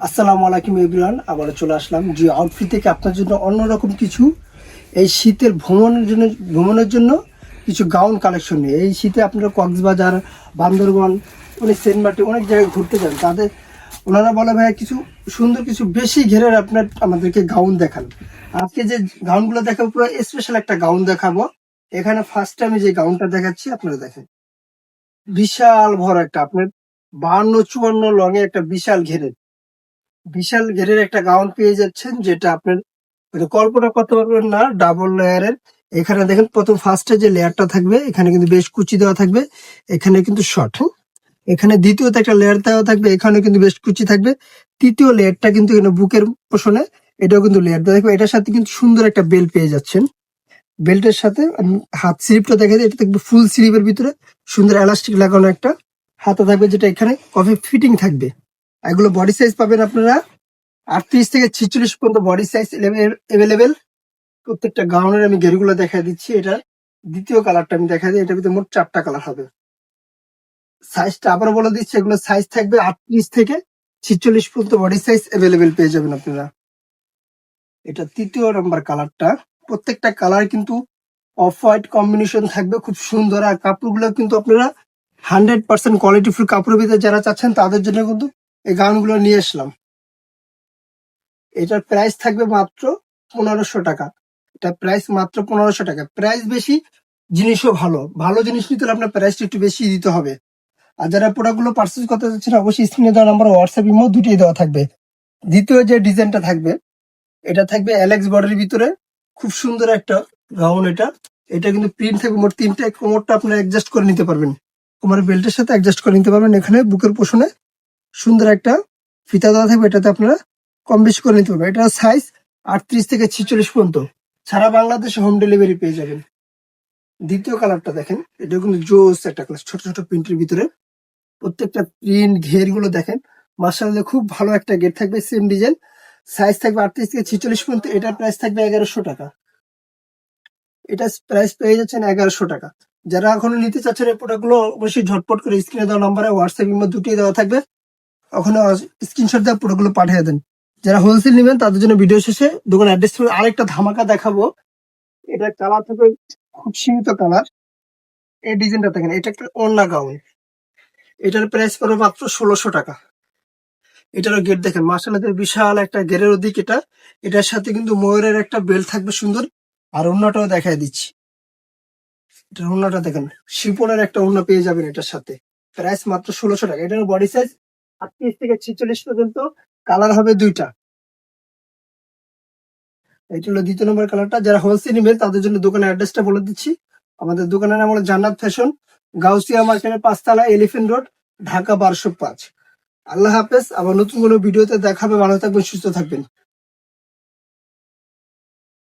আসসালামু আলাইকুম এভরিওয়ান, আবার চলে আসলাম জি আউটফিট থেকে আপনার জন্য অন্যরকম কিছু এই শীতের ভ্রমণের জন্য কিছু গাউন কালেকশন নিয়ে। এই শীতে আপনারা কক্সবাজার, বান্দরবান, অনেক সেন্ট মার্টিন অনেক জায়গায় ঘুরতে যান, তাদের ওনারা বলে ভাই কিছু সুন্দর কিছু বেশি ঘেরের আপনার আমাদেরকে গাউন দেখান। আজকে যে গাউনগুলো দেখাবো পুরো স্পেশাল একটা গাউন দেখাবো। এখানে ফার্স্ট আমি যে গাউনটা দেখাচ্ছি আপনারা দেখেন, বিশাল ভর একটা আপনার 52-54 লং এ একটা বিশাল ঘেরের একটা গাউন পেয়ে যাচ্ছেন, যেটা আপনার মানে কল্পনা করতে পারবেন না। ডাবল লেয়ারের এখানে দেখেন, প্রথম ফার্স্টে যে লেয়ারটা থাকবে এখানে কিন্তু বেশ কুচি দেওয়া থাকবে, এখানে কিন্তু শর্ট। এখানে দ্বিতীয়তে একটা লেয়ার দেওয়া থাকবে, এখানে কিন্তু বেশ কুচি থাকবে। তৃতীয় লেয়ারটা কিন্তু এখানে বুকের পোষণে, এটাও কিন্তু লেয়ার দেওয়া থাকবে। এটার সাথে কিন্তু সুন্দর একটা বেল্ট পেয়ে যাচ্ছেন। বেল্টের সাথে আমি হাত স্লিপটা দেখা যায়, এটা থাকবে ফুল স্লিপের ভিতরে সুন্দর এলাস্টিক লাগানো একটা হাতা থাকবে, যেটা এখানে কফি ফিটিং থাকবে। এগুলো বডি সাইজ পাবেন আপনারা 38 থেকে 46 পর্যন্ত বডি সাইজ এভেলেবেল। প্রত্যেকটা গাউনের আমি ঘেরগুলো দেখা দিচ্ছি। এটা দ্বিতীয় কালারটা আমি দেখা দিই, এটার ভিতরে মোট 4টা কালার হবে। সাইজটা আবার বলে দিচ্ছি, এগুলো সাইজ থাকবে 38 থেকে 46 পর্যন্ত বডি সাইজ এভেলেবেল পেয়ে যাবেন আপনারা। এটা তৃতীয় নাম্বার কালারটা। প্রত্যেকটা কালার কিন্তু অফ হোয়াইট কম্বিনেশন থাকবে, খুব সুন্দর। আর কাপড়গুলো কিন্তু আপনারা 100% কোয়ালিটি ফুল কাপড়ের ভিতরে যারা চাচ্ছেন তাদের জন্য কিন্তু এই গাউনগুলো নিয়ে আসলাম। এটার প্রাইস থাকবে মাত্র 1500 টাকা। এটা প্রাইস মাত্র 1500 টাকা। প্রাইস বেশি, জিনিসও ভালো। ভালো জিনিস নিতে হলে আপনার প্রাইসটা একটু বেশি দিতে হবে। আর যারা প্রোডাক্টগুলো পার্চেস করতে চাচ্ছেন, অবশ্যই স্ক্রিনে দেওয়া নাম্বার, হোয়াটসঅ্যাপ, ইমো দুটোই দেওয়া থাকবে। দ্বিতীয় যে ডিজাইনটা থাকবে, এটা থাকবে অ্যালেক্স বর্ডারের ভিতরে, খুব সুন্দর একটা গাউন। এটা এটা কিন্তু প্রিন্ট থাকবে মোট 3টা। কোমরটা আপনারা অ্যাডজাস্ট করে নিতে পারবেন, কোমরের বেল্টের সাথে অ্যাডজাস্ট করে নিতে পারবেন। এখানে বুকের পোষণে সুন্দর একটা ফিতা দেওয়া থাকবে, এটাতে আপনারা কম বেশি করে নিতে পারবেন। এটা সাইজ 38 থেকে 46 পর্যন্ত সারা বাংলাদেশে হোম ডেলিভারি পেয়ে যাবেন। দ্বিতীয় কালারটা দেখেন, এটা কিন্তু জোস একটা কালার, ছোট ছোট প্রিন্টের ভিতরে। প্রত্যেকটা প্রিন্ট ঘের গুলো দেখেন, মাশাআল্লাহ খুব ভালো একটা গেট থাকবে। সেম ডিজাইন, সাইজ থাকবে 38 থেকে 46 পর্যন্ত। এটার প্রাইস থাকবে 1100 টাকা। এটা প্রাইস পেয়ে যাচ্ছেন 1100 টাকা। যারা এখনো নিতে চাচ্ছেন এই প্রোডাক্ট গুলো, অবশ্যই ঝটপট করে স্ক্রিনে দেওয়া নাম্বারে, হোয়াটসঅ্যাপ ইমো দুটোই দেওয়া থাকবে, ওখানে স্ক্রিনশট দিয়ে প্রোডাক্ট গুলো পাঠিয়ে দেন। যারা হোলসেল নেবেন তাদের জন্য ভিডিও শেষে দোকান অ্যাড্রেস। আরেকটা ধামাকা দেখাবো, এটা কালার থাকবে খুব সীমিত কালার। এই ডিজাইনটা দেখেন, এটা একটা ওড়না গাউন। এটার প্রাইস পড়বে মাত্র 1600 টাকা। এটারও গেট দেখেন, মার্শাল্লাহ বিশাল একটা গেরের ওদিক এটা। এটার সাথে কিন্তু ময়ূরের একটা বেল্ট থাকবে সুন্দর। আর ওড়নাটাও দেখাই দিচ্ছি, এটার ওড়নাটা দেখেন, শিপনের একটা ওড়না পেয়ে যাবেন এটার সাথে। প্রাইস মাত্র 1600 টাকা। এটার বডি সাইজ 38 থেকে 46 পর্যন্ত। কালার হবে 2টা। এটা হলো দ্বিতীয় নম্বর কালারটা। যারা হোলসেল নেবেন তাদের জন্য দোকানের অ্যাড্রেসটা বলে দিচ্ছি। আমাদের দোকানের নাম হলো জান্নাত ফ্যাশন, গাউসিয়া মার্কেটের 5 তলা, এলিফেন্ট রোড, ঢাকা 1205। আল্লাহ হাফেজ। আবার নতুন কোনো ভিডিওতে দেখাবে। ভালো থাকবেন, সুস্থ থাকবেন।